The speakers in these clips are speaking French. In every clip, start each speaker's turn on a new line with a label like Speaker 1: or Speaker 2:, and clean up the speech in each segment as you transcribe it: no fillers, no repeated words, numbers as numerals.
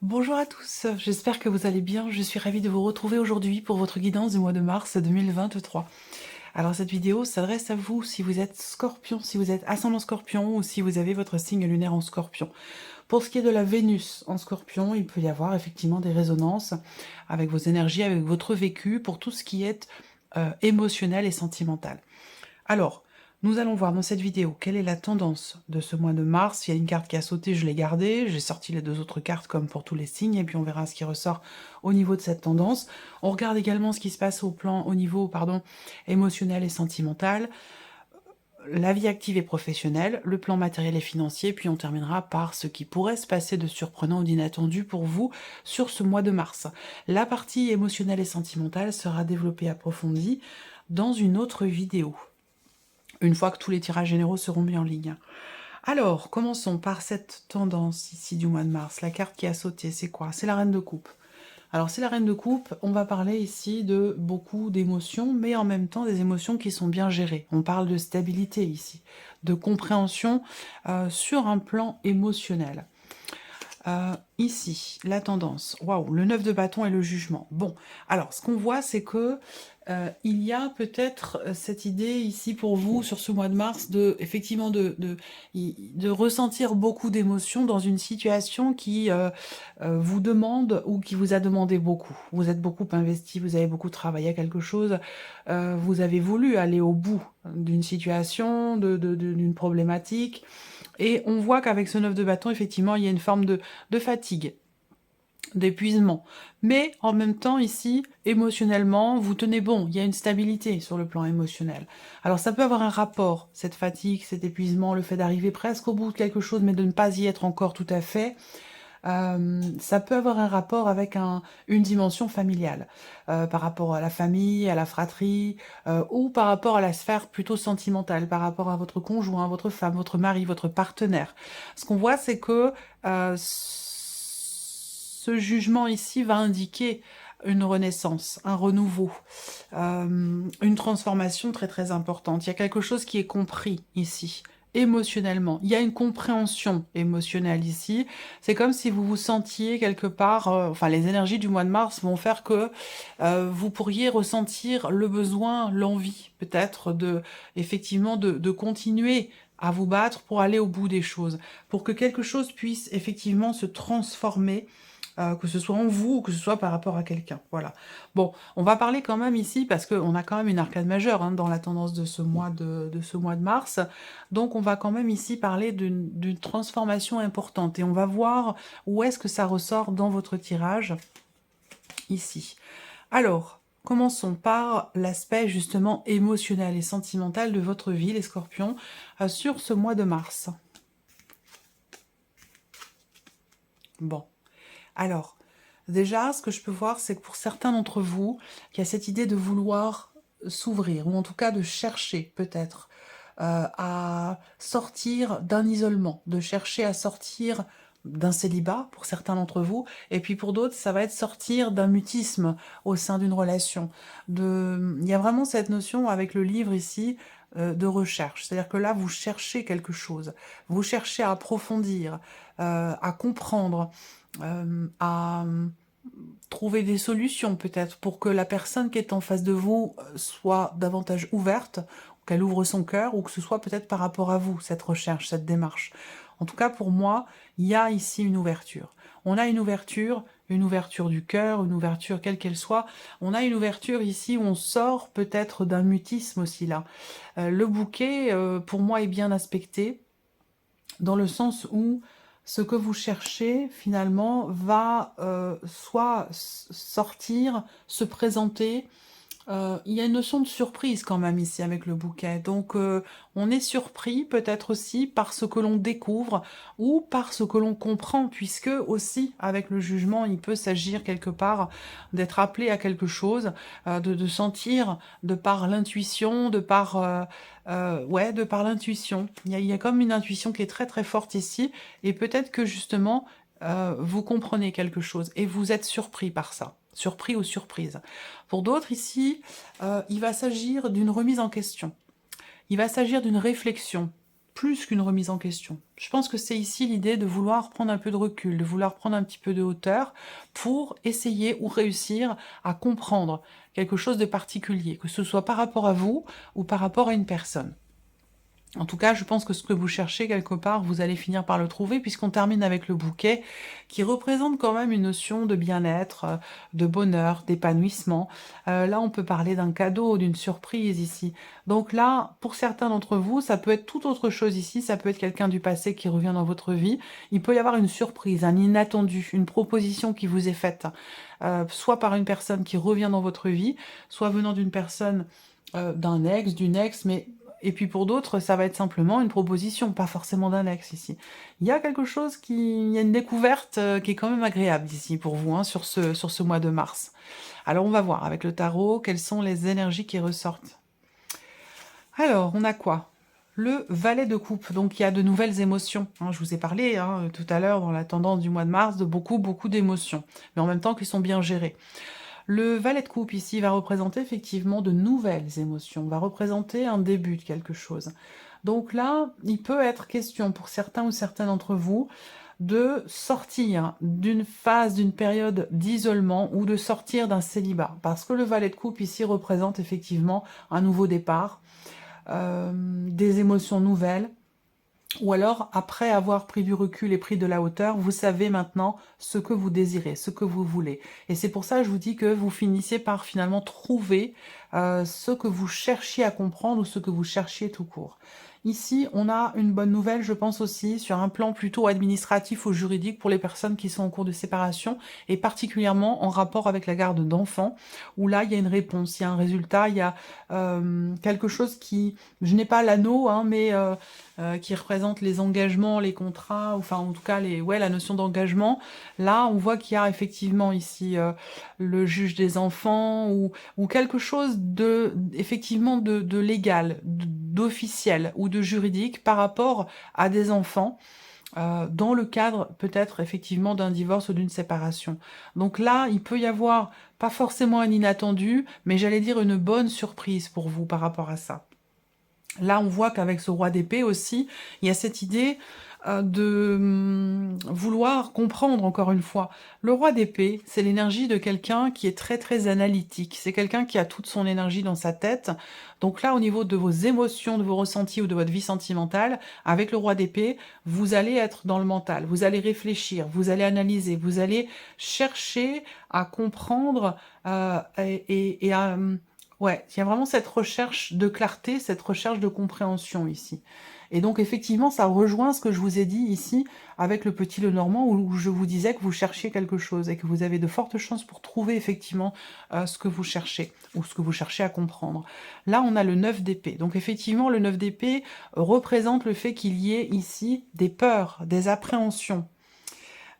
Speaker 1: Bonjour à tous, j'espère que vous allez bien. Je suis ravie de vous retrouver aujourd'hui pour votre guidance du mois de mars 2023. Alors cette vidéo s'adresse à vous si vous êtes scorpion, si vous êtes ascendant scorpion ou si vous avez votre signe lunaire en scorpion. Pour ce qui est de la Vénus en scorpion, il peut y avoir effectivement des résonances avec vos énergies, avec votre vécu, pour tout ce qui est émotionnel et sentimental. Alors, nous allons voir dans cette vidéo quelle est la tendance de ce mois de mars. Il y a une carte qui a sauté, je l'ai gardée. J'ai sorti les deux autres cartes comme pour tous les signes et puis on verra ce qui ressort au niveau de cette tendance. On regarde également ce qui se passe au niveau émotionnel et sentimental, la vie active et professionnelle, le plan matériel et financier, puis on terminera par ce qui pourrait se passer de surprenant ou d'inattendu pour vous sur ce mois de mars. La partie émotionnelle et sentimentale sera développée approfondie dans une autre vidéo, une fois que tous les tirages généraux seront mis en ligne. Alors, commençons par cette tendance ici du mois de mars. La carte qui a sauté, c'est quoi? C'est la Reine de Coupe. Alors, c'est la Reine de Coupe, on va parler ici de beaucoup d'émotions, mais en même temps des émotions qui sont bien gérées. On parle de stabilité ici, de compréhension sur un plan émotionnel. Ici, la tendance, waouh, le 9 de bâton et le jugement. Bon, alors, ce qu'on voit, c'est que il y a peut-être cette idée ici pour vous, sur ce mois de mars, effectivement, de ressentir beaucoup d'émotions dans une situation qui vous demande ou qui vous a demandé beaucoup. Vous êtes beaucoup investi, vous avez beaucoup travaillé à quelque chose, vous avez voulu aller au bout d'une situation, d'une problématique. Et on voit qu'avec ce 9 de bâton, effectivement, il y a une forme de fatigue, d'épuisement. Mais en même temps, ici, émotionnellement, vous tenez bon. Il y a une stabilité sur le plan émotionnel. Alors ça peut avoir un rapport, cette fatigue, cet épuisement, le fait d'arriver presque au bout de quelque chose, mais de ne pas y être encore tout à fait. Ça peut avoir un rapport avec une dimension familiale, par rapport à la famille, à la fratrie, ou par rapport à la sphère plutôt sentimentale, par rapport à votre conjoint, votre femme, votre mari, votre partenaire. Ce qu'on voit, c'est que ce jugement ici va indiquer une renaissance, un renouveau, une transformation très très importante. Il y a quelque chose qui est compris ici, émotionnellement. Il y a une compréhension émotionnelle ici. C'est comme si vous vous sentiez quelque part, enfin les énergies du mois de mars vont faire que vous pourriez ressentir le besoin, l'envie peut-être effectivement de continuer à vous battre pour aller au bout des choses, pour que quelque chose puisse effectivement se transformer, que ce soit en vous ou que ce soit par rapport à quelqu'un. Voilà. Bon, on va parler quand même ici, parce qu'on a quand même une arcade majeure dans la tendance de ce mois de mars. Donc on va quand même ici parler d'une transformation importante. Et on va voir où est-ce que ça ressort dans votre tirage, ici. Alors, commençons par l'aspect justement émotionnel et sentimental de votre vie, les scorpions, sur ce mois de mars. Bon. Alors, déjà, ce que je peux voir, c'est que pour certains d'entre vous, il y a cette idée de vouloir s'ouvrir, ou en tout cas de chercher peut-être à sortir d'un isolement, de chercher à sortir d'un célibat, pour certains d'entre vous, et puis pour d'autres, ça va être sortir d'un mutisme au sein d'une relation. Il y a vraiment cette notion avec le livre ici, de recherche. C'est-à-dire que là, vous cherchez quelque chose, vous cherchez à approfondir, à comprendre, à trouver des solutions peut-être pour que la personne qui est en face de vous soit davantage ouverte, qu'elle ouvre son cœur, ou que ce soit peut-être par rapport à vous, cette recherche, cette démarche. En tout cas, pour moi, il y a ici une ouverture. On a une ouverture du cœur, une ouverture quelle qu'elle soit. On a une ouverture ici où on sort peut-être d'un mutisme aussi là. Le bouquet, pour moi, est bien aspecté, dans le sens où ce que vous cherchez, finalement, va soit sortir, se présenter Il y a une notion de surprise quand même ici avec le bouquet. Donc on est surpris peut-être aussi par ce que l'on découvre ou par ce que l'on comprend, puisque aussi avec le jugement, il peut s'agir quelque part d'être appelé à quelque chose, de sentir de par l'intuition, ouais, de par l'intuition. Il y a comme une intuition qui est très très forte ici, et peut-être que justement vous comprenez quelque chose et vous êtes surpris par ça. Surpris ou surprise. Pour d'autres ici, il va s'agir d'une remise en question. Il va s'agir d'une réflexion, plus qu'une remise en question. Je pense que c'est ici l'idée de vouloir prendre un peu de recul, de vouloir prendre un petit peu de hauteur pour essayer ou réussir à comprendre quelque chose de particulier, que ce soit par rapport à vous ou par rapport à une personne. En tout cas, je pense que ce que vous cherchez quelque part, vous allez finir par le trouver, puisqu'on termine avec le bouquet, qui représente quand même une notion de bien-être, de bonheur, d'épanouissement. Là, on peut parler d'un cadeau, d'une surprise ici. Donc là, pour certains d'entre vous, ça peut être tout autre chose ici, ça peut être quelqu'un du passé qui revient dans votre vie. Il peut y avoir une surprise, un inattendu, une proposition qui vous est faite, soit par une personne qui revient dans votre vie, soit venant d'une personne, d'un ex, d'une ex, mais et puis pour d'autres, ça va être simplement une proposition, pas forcément d'un ex ici. Il y a quelque chose il y a une découverte qui est quand même agréable ici pour vous, hein, sur ce mois de mars. Alors on va voir avec le tarot, quelles sont les énergies qui ressortent. Alors, on a quoi? Le valet de coupe, donc il y a de nouvelles émotions. Hein, je vous ai parlé tout à l'heure dans la tendance du mois de mars de beaucoup d'émotions, mais en même temps qui sont bien gérées. Le valet de coupe ici va représenter effectivement de nouvelles émotions, va représenter un début de quelque chose. Donc là, il peut être question pour certains ou certaines d'entre vous de sortir d'une phase, d'une période d'isolement ou de sortir d'un célibat. Parce que le valet de coupe ici représente effectivement un nouveau départ, des émotions nouvelles, ou alors, après avoir pris du recul et pris de la hauteur, vous savez maintenant ce que vous désirez, ce que vous voulez. Et c'est pour ça que je vous dis que vous finissez par finalement trouver ce que vous cherchiez à comprendre ou ce que vous cherchiez tout court. Ici, on a une bonne nouvelle, je pense aussi, sur un plan plutôt administratif ou juridique pour les personnes qui sont en cours de séparation, et particulièrement en rapport avec la garde d'enfants, où là, il y a une réponse, il y a un résultat, il y a quelque chose qui... Je n'ai pas l'anneau, hein, mais... qui représente les engagements, les contrats, enfin en tout cas la notion d'engagement. Là, on voit qu'il y a effectivement ici le juge des enfants ou quelque chose effectivement de légal, d'officiel ou de juridique par rapport à des enfants. Dans le cadre peut-être effectivement d'un divorce ou d'une séparation. Donc là, il peut y avoir pas forcément un inattendu, mais j'allais dire une bonne surprise pour vous par rapport à ça. Là, on voit qu'avec ce roi d'épée aussi, il y a cette idée de vouloir comprendre, encore une fois. Le roi d'épée, c'est l'énergie de quelqu'un qui est très très analytique. C'est quelqu'un qui a toute son énergie dans sa tête. Donc là, au niveau de vos émotions, de vos ressentis ou de votre vie sentimentale, avec le roi d'épée, vous allez être dans le mental. Vous allez réfléchir, vous allez analyser, vous allez chercher à comprendre et à... Ouais, il y a vraiment cette recherche de clarté, cette recherche de compréhension ici. Et donc effectivement, ça rejoint ce que je vous ai dit ici avec le petit Lenormand où je vous disais que vous cherchiez quelque chose et que vous avez de fortes chances pour trouver effectivement ce que vous cherchez ou ce que vous cherchez à comprendre. Là, on a le 9 d'épée. Donc effectivement, le 9 d'épée représente le fait qu'il y ait ici des peurs, des appréhensions.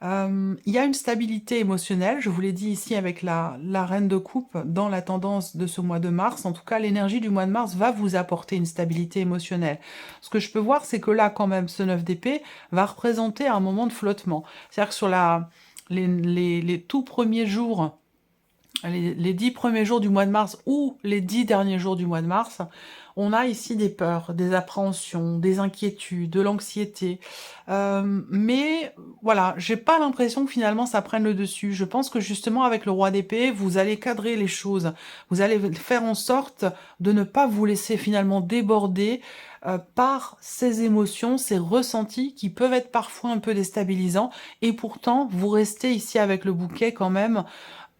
Speaker 1: Il y a une stabilité émotionnelle, je vous l'ai dit ici avec la reine de coupe, dans la tendance de ce mois de mars. En tout cas, l'énergie du mois de mars va vous apporter une stabilité émotionnelle. Ce que je peux voir, c'est que là, quand même, ce 9 d'épée va représenter un moment de flottement. C'est-à-dire que sur les tout premiers jours, les 10 premiers jours du mois de mars ou les 10 derniers jours du mois de mars, on a ici des peurs, des appréhensions, des inquiétudes, de l'anxiété. Mais voilà, j'ai pas l'impression que finalement ça prenne le dessus. Je pense que justement avec le roi d'épée, vous allez cadrer les choses. Vous allez faire en sorte de ne pas vous laisser finalement déborder par ces émotions, ces ressentis qui peuvent être parfois un peu déstabilisants. Et pourtant, vous restez ici avec le bouquet quand même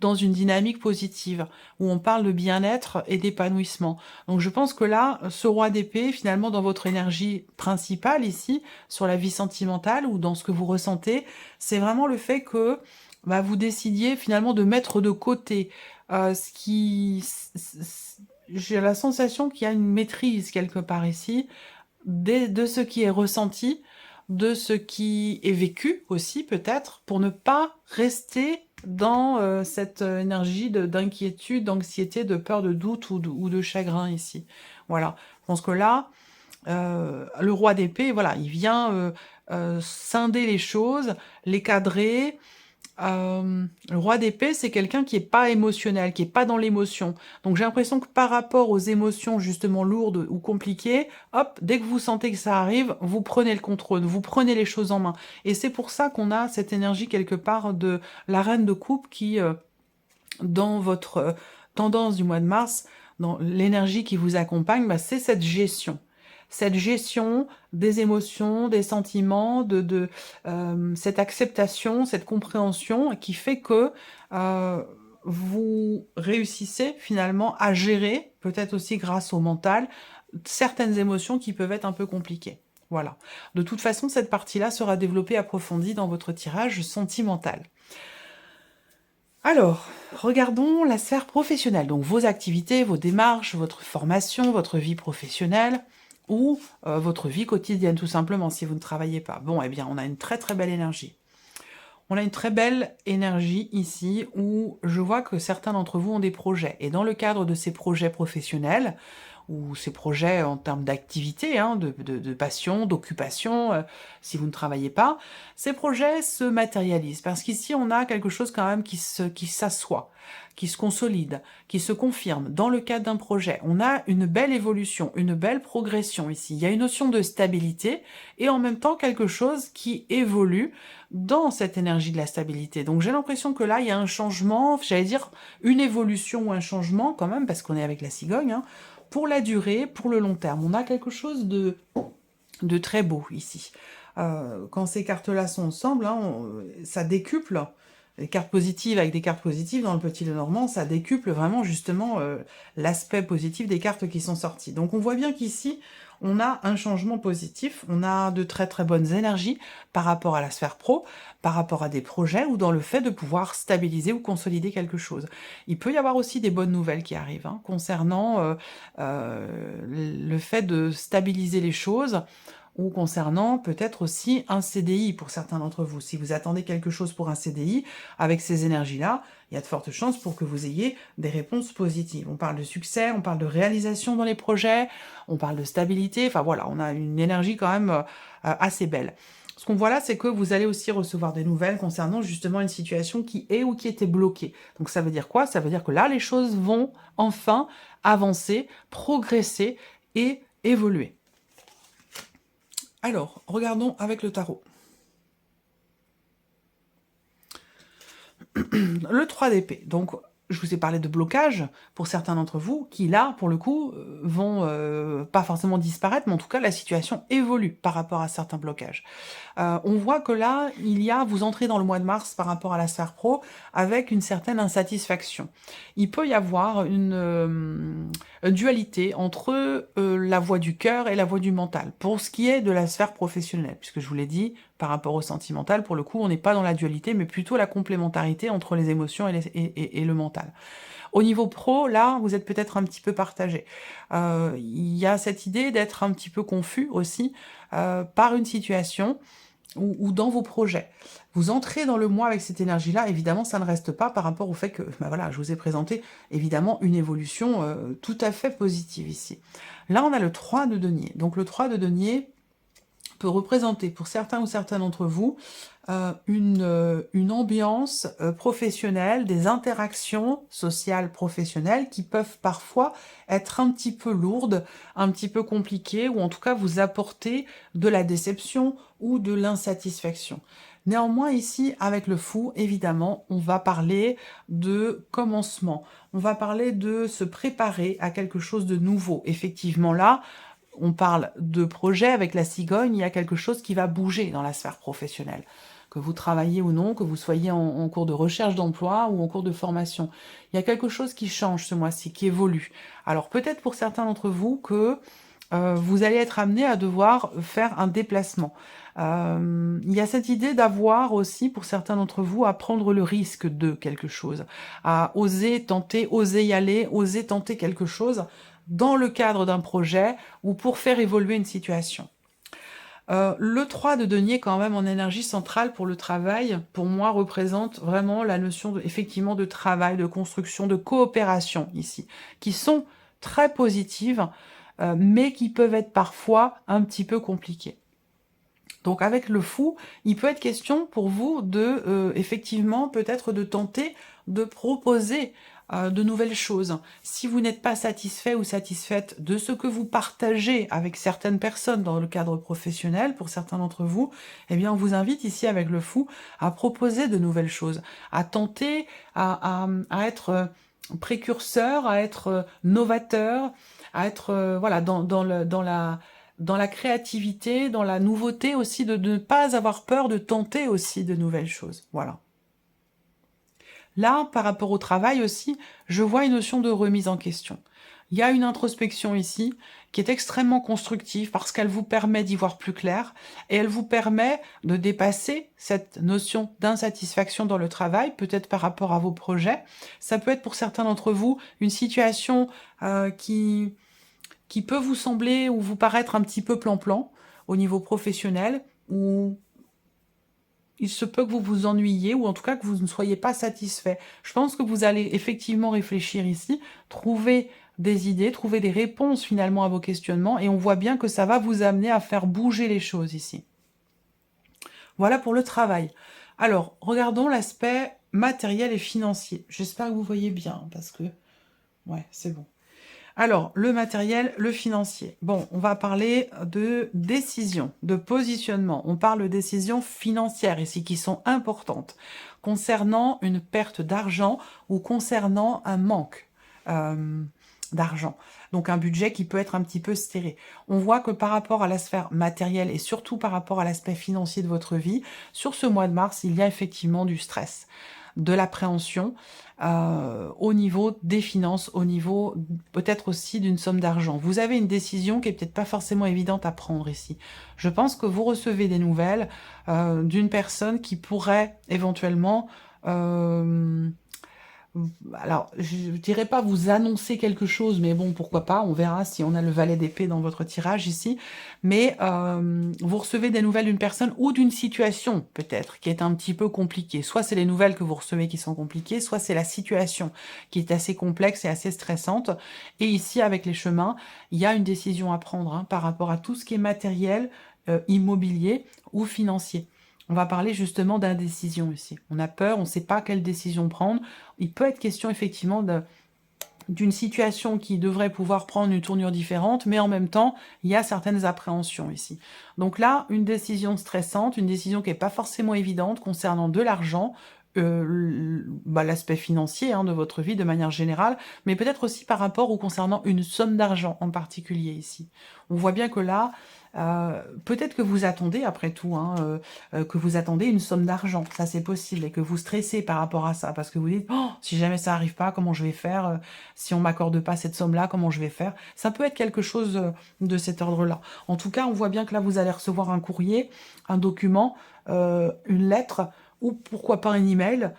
Speaker 1: dans une dynamique positive, où on parle de bien-être et d'épanouissement. Donc je pense que là, ce roi d'épée, finalement, dans votre énergie principale ici, sur la vie sentimentale ou dans ce que vous ressentez, c'est vraiment le fait que vous décidiez finalement de mettre de côté ce qui... J'ai la sensation qu'il y a une maîtrise quelque part ici de ce qui est ressenti, de ce qui est vécu aussi peut-être, pour ne pas rester dans cette énergie d'inquiétude, d'anxiété, de peur, de doute ou de chagrin ici. Voilà, je pense que là, le roi d'épée, voilà, il vient scinder les choses, les cadrer. Le roi d'épée, c'est quelqu'un qui est pas émotionnel, qui est pas dans l'émotion. Donc j'ai l'impression que par rapport aux émotions justement lourdes ou compliquées, hop, dès que vous sentez que ça arrive, vous prenez le contrôle, vous prenez les choses en main. Et c'est pour ça qu'on a cette énergie quelque part de la reine de coupe qui, dans votre tendance du mois de mars, dans l'énergie qui vous accompagne, bah, c'est cette gestion. Cette gestion des émotions, des sentiments, cette acceptation, cette compréhension qui fait que vous réussissez finalement à gérer, peut-être aussi grâce au mental, certaines émotions qui peuvent être un peu compliquées. Voilà. De toute façon, cette partie-là sera développée, approfondie dans votre tirage sentimental. Alors, regardons la sphère professionnelle, donc vos activités, vos démarches, votre formation, votre vie professionnelle, ou votre vie quotidienne tout simplement, si vous ne travaillez pas. Bon, eh bien, on a une très très belle énergie. On a une très belle énergie ici, où je vois que certains d'entre vous ont des projets. Et dans le cadre de ces projets professionnels, ou ces projets en termes d'activité, hein, de passion, d'occupation, si vous ne travaillez pas, ces projets se matérialisent. Parce qu'ici, on a quelque chose quand même qui s'assoit, qui se consolide, qui se confirme dans le cadre d'un projet. On a une belle évolution, une belle progression ici. Il y a une notion de stabilité et en même temps quelque chose qui évolue dans cette énergie de la stabilité. Donc j'ai l'impression que là, il y a un changement, j'allais dire une évolution ou un changement quand même, parce qu'on est avec la cigogne, hein, pour la durée, pour le long terme. On a quelque chose de très beau ici. Quand ces cartes-là sont ensemble, hein, ça décuple. Les cartes positives avec des cartes positives dans le Petit Lenormand, ça décuple vraiment justement l'aspect positif des cartes qui sont sorties. Donc on voit bien qu'ici, on a un changement positif, on a de très très bonnes énergies par rapport à la sphère pro, par rapport à des projets ou dans le fait de pouvoir stabiliser ou consolider quelque chose. Il peut y avoir aussi des bonnes nouvelles qui arrivent hein, concernant le fait de stabiliser les choses, ou concernant peut-être aussi un CDI pour certains d'entre vous. Si vous attendez quelque chose pour un CDI, avec ces énergies-là, il y a de fortes chances pour que vous ayez des réponses positives. On parle de succès, on parle de réalisation dans les projets, on parle de stabilité, enfin voilà, on a une énergie quand même assez belle. Ce qu'on voit là, c'est que vous allez aussi recevoir des nouvelles concernant justement une situation qui est ou qui était bloquée. Donc ça veut dire quoi? Ça veut dire que là, les choses vont enfin avancer, progresser et évoluer. Alors, regardons avec le tarot. Le 3 d'épée. Donc, je vous ai parlé de blocage pour certains d'entre vous qui, là, pour le coup, vont pas forcément disparaître, mais en tout cas, la situation évolue par rapport à certains blocages. On voit que là, vous entrez dans le mois de mars par rapport à la sphère pro avec une certaine insatisfaction. Il peut y avoir une dualité entre la voie du cœur et la voie du mental, pour ce qui est de la sphère professionnelle, puisque je vous l'ai dit, par rapport au sentimental, pour le coup, on n'est pas dans la dualité, mais plutôt la complémentarité entre les émotions et le mental. Au niveau pro, là, vous êtes peut-être un petit peu partagé. Il y a cette idée d'être un petit peu confus aussi par une situation ou dans vos projets. Vous entrez dans le mois avec cette énergie-là, évidemment, ça ne reste pas par rapport au fait que, ben voilà, je vous ai présenté, évidemment, une évolution tout à fait positive ici. Là, on a le 3 de denier. Donc, le 3 de denier peut représenter, pour certains ou certaines d'entre vous, une ambiance professionnelle, des interactions sociales professionnelles qui peuvent parfois être un petit peu lourdes, un petit peu compliquées, ou en tout cas vous apporter de la déception ou de l'insatisfaction. Néanmoins, ici, avec le fou, évidemment, on va parler de commencement. On va parler de se préparer à quelque chose de nouveau. Effectivement, là, on parle de projet avec la cigogne, il y a quelque chose qui va bouger dans la sphère professionnelle. Que vous travaillez ou non, que vous soyez en cours de recherche d'emploi ou en cours de formation. Il y a quelque chose qui change ce mois-ci, qui évolue. Alors peut-être pour certains d'entre vous que vous allez être amené à devoir faire un déplacement. Il y a cette idée d'avoir aussi, pour certains d'entre vous, à prendre le risque de quelque chose, à oser tenter, oser y aller, oser tenter quelque chose dans le cadre d'un projet ou pour faire évoluer une situation. Le 3 de denier, quand même, en énergie centrale pour le travail, pour moi, représente vraiment la notion effectivement de travail, de construction, de coopération ici, qui sont très positives, mais qui peuvent être parfois un petit peu compliquées. Donc avec le fou, il peut être question pour vous de, effectivement, peut-être de tenter de proposer de nouvelles choses. Si vous n'êtes pas satisfait ou satisfaite de ce que vous partagez avec certaines personnes dans le cadre professionnel, pour certains d'entre vous, eh bien on vous invite ici avec le fou à proposer de nouvelles choses, à tenter, à être précurseur, à être novateur, à être voilà, dans la créativité, dans la nouveauté aussi, de ne pas avoir peur de tenter aussi de nouvelles choses. Voilà. Là, par rapport au travail aussi, je vois une notion de remise en question. Il y a une introspection ici qui est extrêmement constructive parce qu'elle vous permet d'y voir plus clair et elle vous permet de dépasser cette notion d'insatisfaction dans le travail, peut-être par rapport à vos projets. Ça peut être pour certains d'entre vous une situation qui peut vous sembler ou vous paraître un petit peu plan-plan au niveau professionnel, ou il se peut que vous vous ennuyiez, ou en tout cas que vous ne soyez pas satisfait. Je pense que vous allez effectivement réfléchir ici, trouver des idées, trouver des réponses finalement à vos questionnements, et on voit bien que ça va vous amener à faire bouger les choses ici. Voilà pour le travail. Alors, regardons l'aspect matériel et financier. J'espère que vous voyez bien, parce que... ouais, c'est bon. Alors, le matériel, le financier. Bon, on va parler de décision, de positionnement. On parle de décisions financières ici qui sont importantes concernant une perte d'argent ou concernant un manque d'argent. Donc un budget qui peut être un petit peu serré. On voit que par rapport à la sphère matérielle et surtout par rapport à l'aspect financier de votre vie, sur ce mois de mars, il y a effectivement du stress, de l'appréhension au niveau des finances, au niveau peut-être aussi d'une somme d'argent. Vous avez une décision qui est peut-être pas forcément évidente à prendre ici. Je pense que vous recevez des nouvelles d'une personne qui pourrait éventuellement... alors, je dirais pas vous annoncer quelque chose, mais bon, pourquoi pas, on verra si on a le valet d'épée dans votre tirage ici. Mais vous recevez des nouvelles d'une personne ou d'une situation, peut-être, qui est un petit peu compliquée. Soit c'est les nouvelles que vous recevez qui sont compliquées, soit c'est la situation qui est assez complexe et assez stressante. Et ici, avec les chemins, il y a une décision à prendre hein, par rapport à tout ce qui est matériel, immobilier ou financier. On va parler justement d'indécision ici. On a peur, on ne sait pas quelle décision prendre. Il peut être question effectivement d'une situation qui devrait pouvoir prendre une tournure différente, mais en même temps, il y a certaines appréhensions ici. Donc là, une décision stressante, une décision qui n'est pas forcément évidente concernant de l'argent, l'aspect financier hein, de votre vie de manière générale, mais peut-être aussi par rapport ou concernant une somme d'argent en particulier ici. On voit bien que là, peut-être que vous attendez, après tout, hein, que vous attendez une somme d'argent, ça c'est possible, et que vous stressez par rapport à ça, parce que vous dites, oh, si jamais ça arrive pas, comment je vais faire, si on m'accorde pas cette somme-là, comment je vais faire? Ça peut être quelque chose de cet ordre-là. En tout cas, on voit bien que là, vous allez recevoir un courrier, un document, une lettre, ou pourquoi pas un email.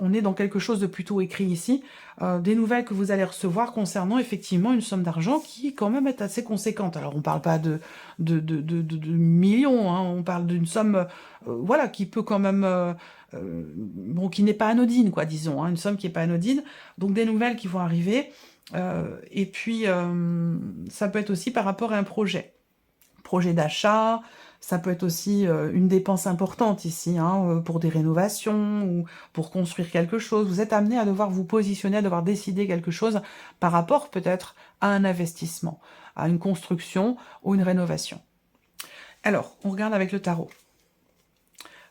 Speaker 1: On est dans quelque chose de plutôt écrit ici, des nouvelles que vous allez recevoir concernant effectivement une somme d'argent qui quand même est assez conséquente. Alors on ne parle pas de millions, hein, on parle d'une somme voilà, qui peut quand même, bon, qui n'est pas anodine, quoi, disons, hein, une somme qui n'est pas anodine, donc des nouvelles qui vont arriver, et puis ça peut être aussi par rapport à un projet d'achat. Ça peut être aussi une dépense importante ici, hein, pour des rénovations ou pour construire quelque chose. Vous êtes amené à devoir vous positionner, à devoir décider quelque chose par rapport peut-être à un investissement, à une construction ou une rénovation. Alors, on regarde avec le tarot.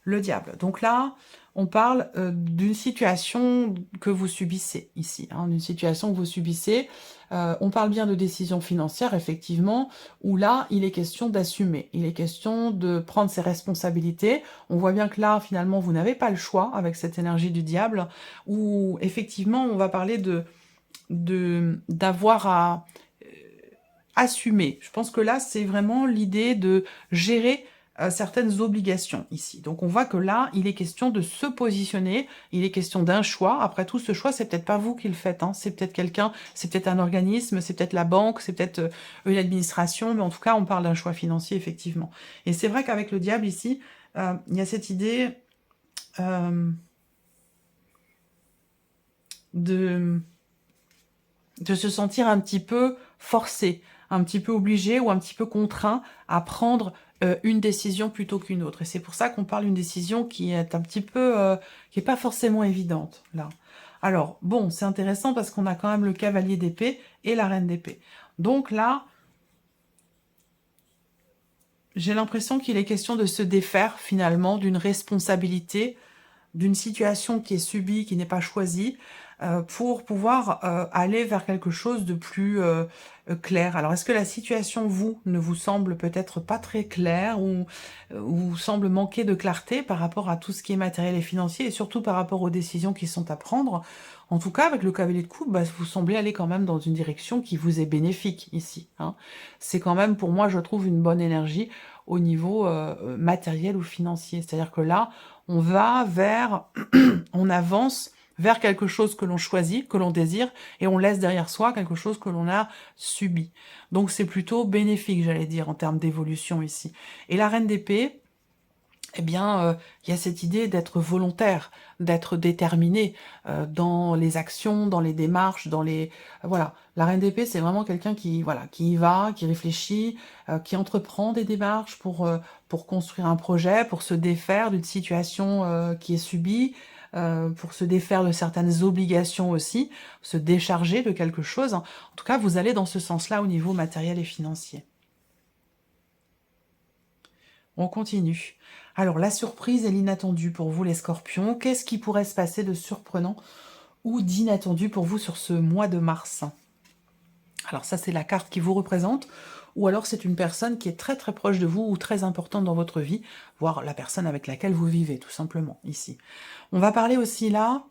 Speaker 1: Le diable. Donc là, on parle d'une situation que vous subissez ici, hein, d'une situation que vous subissez. On parle bien de décision financière, effectivement, où là, il est question d'assumer. Il est question de prendre ses responsabilités. On voit bien que là, finalement, vous n'avez pas le choix avec cette énergie du diable, où effectivement, on va parler d'avoir à assumer. Je pense que là, c'est vraiment l'idée de gérer certaines obligations ici. Donc on voit que là, il est question de se positionner, il est question d'un choix. Après tout, ce choix, c'est peut-être pas vous qui le faites, hein. C'est peut-être quelqu'un, c'est peut-être un organisme, c'est peut-être la banque, c'est peut-être une administration, mais en tout cas, on parle d'un choix financier, effectivement. Et c'est vrai qu'avec le diable ici, il y a cette idée de se sentir un petit peu forcé, un petit peu obligé ou un petit peu contraint à prendre une décision plutôt qu'une autre. Et c'est pour ça qu'on parle d'une décision qui est un petit peu, qui est pas forcément évidente, là. Alors, bon, c'est intéressant parce qu'on a quand même le cavalier d'épée et la reine d'épée. Donc là, j'ai l'impression qu'il est question de se défaire finalement d'une responsabilité, d'une situation qui est subie, qui n'est pas choisie, pour pouvoir aller vers quelque chose de plus clair. Alors, est-ce que la situation, vous, ne vous semble peut-être pas très claire ou semble manquer de clarté par rapport à tout ce qui est matériel et financier et surtout par rapport aux décisions qui sont à prendre? En tout cas, avec le cavalier de coupe, bah, vous semblez aller quand même dans une direction qui vous est bénéfique ici, hein. C'est quand même, pour moi, je trouve, une bonne énergie au niveau matériel ou financier. C'est-à-dire que là, on va vers, on avance vers quelque chose que l'on choisit, que l'on désire, et on laisse derrière soi quelque chose que l'on a subi. Donc c'est plutôt bénéfique, j'allais dire, en termes d'évolution ici. Et la reine d'épée, eh bien, il y a cette idée d'être volontaire, d'être déterminé dans les actions, dans les démarches, dans les... voilà, la reine d'épée, c'est vraiment quelqu'un qui, voilà, qui y va, qui réfléchit, qui entreprend des démarches pour construire un projet, pour se défaire d'une situation qui est subie, pour se défaire de certaines obligations aussi, se décharger de quelque chose. En tout cas, vous allez dans ce sens-là au niveau matériel et financier. On continue. Alors, la surprise et l'inattendu pour vous, les scorpions. Qu'est-ce qui pourrait se passer de surprenant ou d'inattendu pour vous sur ce mois de mars? Alors ça, c'est la carte qui vous représente. Ou alors, c'est une personne qui est très très proche de vous ou très importante dans votre vie, voire la personne avec laquelle vous vivez, tout simplement, ici. On va parler aussi là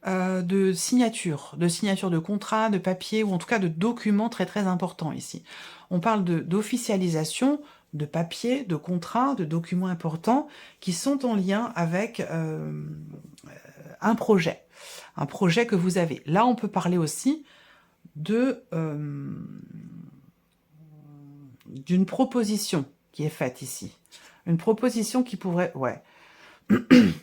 Speaker 1: de signature de contrat, de papier, ou en tout cas de documents très très importants ici. On parle d'officialisation, de papier, de contrats, de documents importants qui sont en lien avec un projet que vous avez. Là, on peut parler aussi de d'une proposition qui est faite ici. Une proposition qui pourrait... Ouais.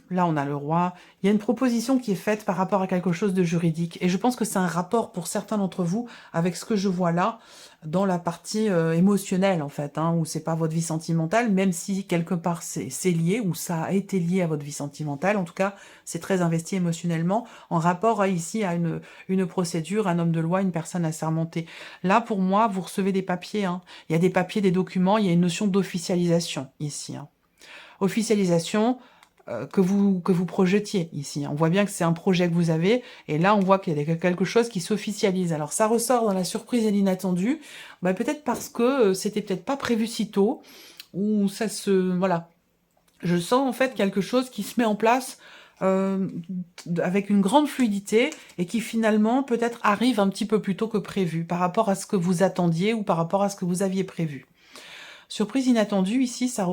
Speaker 1: Là, on a le roi. Il y a une proposition qui est faite par rapport à quelque chose de juridique. Et je pense que c'est un rapport pour certains d'entre vous avec ce que je vois là, dans la partie émotionnelle, en fait, hein, où c'est pas votre vie sentimentale, même si quelque part c'est lié, ou ça a été lié à votre vie sentimentale. En tout cas, c'est très investi émotionnellement, en rapport ici à une procédure, un homme de loi, une personne assermentée. Là, pour moi, vous recevez des papiers. Hein. Il y a des papiers, des documents, il y a une notion d'officialisation ici. Hein. Officialisation, que vous projetiez ici. On voit bien que c'est un projet que vous avez, et là on voit qu'il y a quelque chose qui s'officialise. Alors ça ressort dans la surprise et l'inattendu, bah, peut-être parce que c'était peut-être pas prévu si tôt, ou ça se... voilà. Je sens en fait quelque chose qui se met en place avec une grande fluidité, et qui finalement peut-être arrive un petit peu plus tôt que prévu, par rapport à ce que vous attendiez, ou par rapport à ce que vous aviez prévu. Surprise inattendue, ici, ça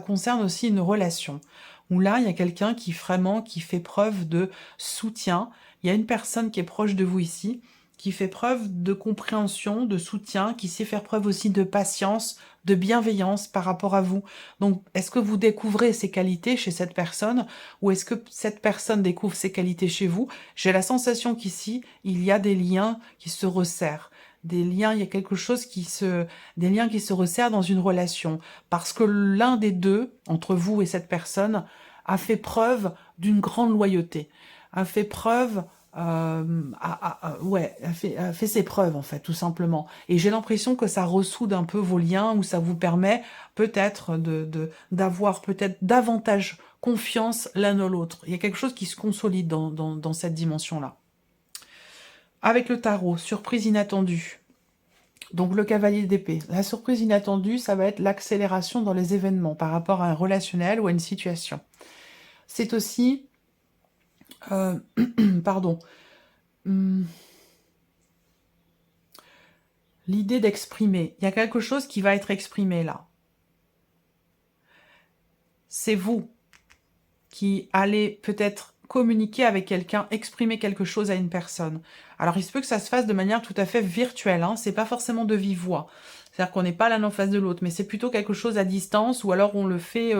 Speaker 1: concerne aussi une relation, où là, il y a quelqu'un qui vraiment, qui fait preuve de soutien. Il y a une personne qui est proche de vous ici, qui fait preuve de compréhension, de soutien, qui sait faire preuve aussi de patience, de bienveillance par rapport à vous. Donc, est-ce que vous découvrez ces qualités chez cette personne, ou est-ce que cette personne découvre ces qualités chez vous? J'ai la sensation qu'ici, il y a des liens qui se resserrent. Des liens, il y a quelque chose des liens qui se resserrent dans une relation, parce que l'un des deux, entre vous et cette personne, a fait preuve d'une grande loyauté, a fait preuve, ouais, a fait ses preuves en fait, tout simplement. Et j'ai l'impression que ça ressoude un peu vos liens, ou ça vous permet peut-être d'avoir peut-être davantage confiance l'un dans l'autre. Il y a quelque chose qui se consolide dans cette dimension-là. Avec le tarot, surprise inattendue. Donc le cavalier d'épée. La surprise inattendue, ça va être l'accélération dans les événements par rapport à un relationnel ou à une situation. C'est aussi... pardon. L'idée d'exprimer. Il y a quelque chose qui va être exprimé là. c'est vous qui allez peut-être communiquer avec quelqu'un, exprimer quelque chose à une personne. Alors, il se peut que ça se fasse de manière tout à fait virtuelle, hein, c'est pas forcément de vive voix. C'est-à-dire qu'on n'est pas l'un en face de l'autre, mais c'est plutôt quelque chose à distance, ou alors on le fait,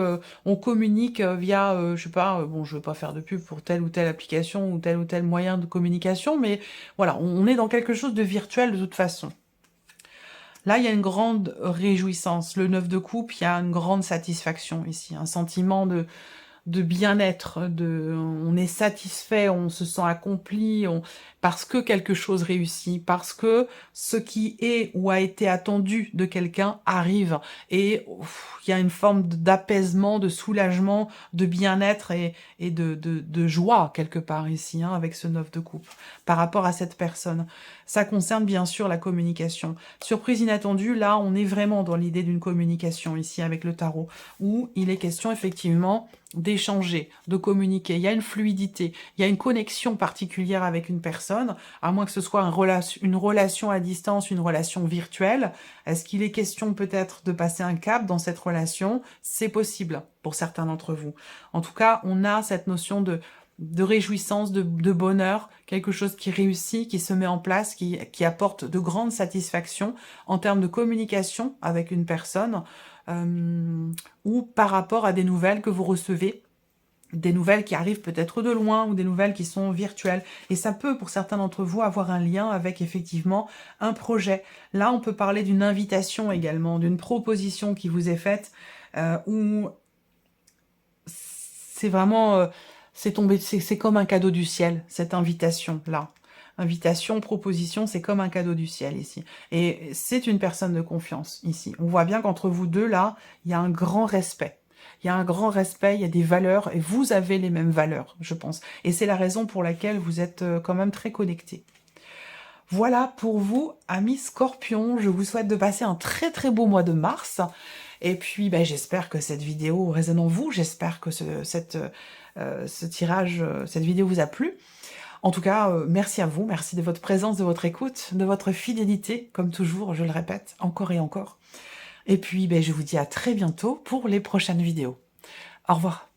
Speaker 1: on communique via, je sais pas, bon, je veux pas faire de pub pour telle ou telle application ou tel moyen de communication, mais voilà, on est dans quelque chose de virtuel de toute façon. Là, il y a une grande réjouissance. Le 9 de coupe, il y a une grande satisfaction ici, un sentiment de bien-être, on est satisfait, on se sent accompli, parce que quelque chose réussit, parce que ce qui est ou a été attendu de quelqu'un arrive. Et il y a une forme d'apaisement, de soulagement, de bien-être et de joie quelque part ici, hein, avec ce 9 de coupe, par rapport à cette personne. Ça concerne bien sûr la communication. Surprise inattendue, là, on est vraiment dans l'idée d'une communication ici avec le tarot, où il est question effectivement d'échanger, de communiquer. Il y a une fluidité, il y a une connexion particulière avec une personne, à moins que ce soit une relation à distance, une relation virtuelle. Est-ce qu'il est question peut-être de passer un cap dans cette relation? C'est possible pour certains d'entre vous. En tout cas, on a cette notion de réjouissance, de bonheur, quelque chose qui réussit, qui se met en place, qui apporte de grandes satisfactions en termes de communication avec une personne, ou par rapport à des nouvelles que vous recevez, des nouvelles qui arrivent peut-être de loin ou des nouvelles qui sont virtuelles. Et ça peut, pour certains d'entre vous, avoir un lien avec effectivement un projet. Là, on peut parler d'une invitation également, d'une proposition qui vous est faite, où c'est vraiment... c'est tombé, c'est comme un cadeau du ciel, cette invitation-là. Invitation, proposition, c'est comme un cadeau du ciel ici. Et c'est une personne de confiance ici. On voit bien qu'entre vous deux, là, il y a un grand respect. Il y a un grand respect, il y a des valeurs, et vous avez les mêmes valeurs, je pense. Et c'est la raison pour laquelle vous êtes quand même très connectés. Voilà pour vous, amis Scorpions. Je vous souhaite de passer un très très beau mois de mars. Et puis, ben, j'espère que cette vidéo résonne en vous. J'espère que ce tirage, cette vidéo vous a plu. En tout cas, merci à vous, merci de votre présence, de votre écoute, de votre fidélité, comme toujours, je le répète, encore et encore. Et puis, ben, je vous dis à très bientôt pour les prochaines vidéos. Au revoir.